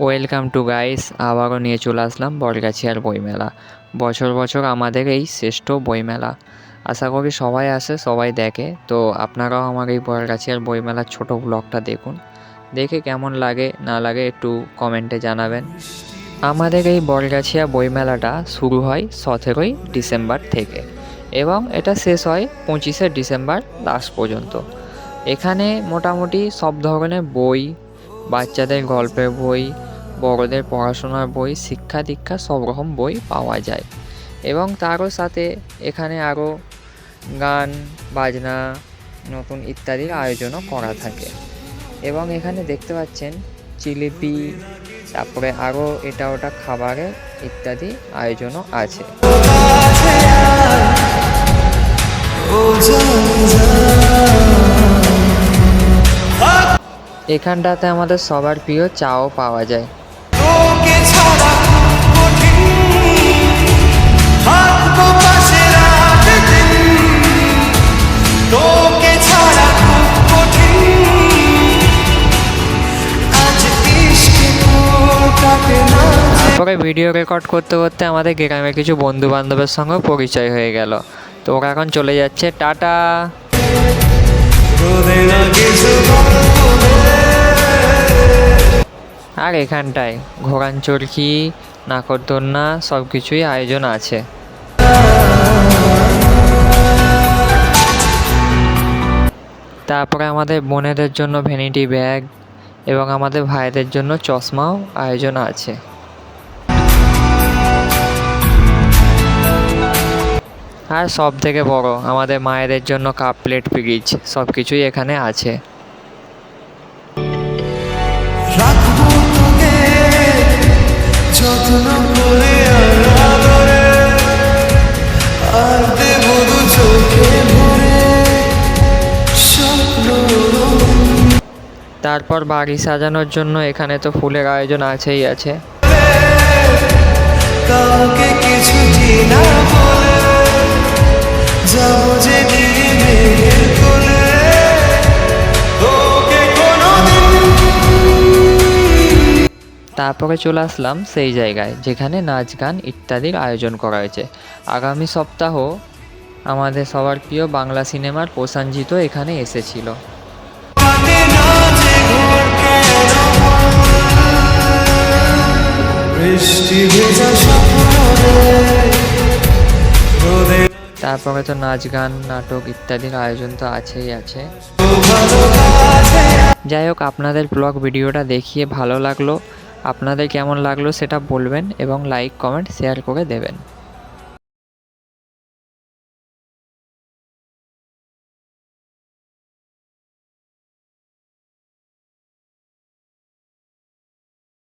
Welcome to guys, আবারও নিয়ে চলে আসলাম বরগাছিয়ার বইমেলা। বছর বছর আমাদের এই শ্রেষ্ঠ বইমেলা। আশা করি সবাই আসে, সবাই দেখে। তো আপনারাও আমার এই বরগাছিয়ার বইমেলার ছোট ব্লগটা দেখুন, দেখে কেমন লাগে না লাগে একটু কমেন্টে জানাবেন। আমাদের এই বরগাছিয়া বইমেলাটা শুরু হয় 17ই ডিসেম্বর থেকে এবং এটা শেষ হয় 25শে ডিসেম্বর লাস্ট পর্যন্ত। এখানে মোটামুটি সব ধরনের বই, বাচ্চাদের গল্পের বই, বড়দের পড়াশোনার বই, শিক্ষা দীক্ষা সব রকম বই পাওয়া যায়। এবং তারও সাথে এখানে আরও গান বাজনা নতুন ইত্যাদির আয়োজনও করা থাকে। এবং এখানে দেখতে পাচ্ছেন জিলিপি, তারপরে আরও এটা ওটা খাবারের ইত্যাদি আয়োজনও আছে। এখানটাতে আমাদের সবার প্রিয় চাও পাওয়া যায়। তারপরে ভিডিও রেকর্ড করতে করতে আমাদের গ্রামের কিছু বন্ধু বান্ধবের সঙ্গে পরিচয় হয়ে গেল। তো ওরা এখন চলে যাচ্ছে, টাটা। আর এখানটায় ঘোড়ান চরকি, নাকরদোলনা সব কিছুই আয়োজন আছে। তারপরে আমাদের বোনেদের জন্য ভ্যানিটি ব্যাগ এবং আমাদের ভাইদের জন্য চশমাও আয়োজন আছে। আর সব থেকে বড়, আমাদের মায়েদের জন্য কাপ প্লেট ফ্রিজ সব কিছুই এখানে আছে। তারপর বাড়ি সাজানোর জন্য এখানে তো ফুলের আয়োজন আছেই আছে। তারপরে চলে আসলাম সেই জায়গায় যেখানে নাচ গান ইত্যাদির আয়োজন করা হয়েছে। আগামী সপ্তাহ আমাদের সবার প্রিয় বাংলা সিনেমার প্রসেনজিৎ এখানে এসেছিল। তারপরে তো নাচ গান নাটক ইত্যাদির আয়োজন তো আছেই আছে। যাই হোক, আপনাদের ব্লগ ভিডিওটা দেখিয়ে ভালো লাগলো। আপনাদের কেমন লাগলো সেটা বলবেন এবং লাইক কমেন্ট শেয়ার করে দেবেন।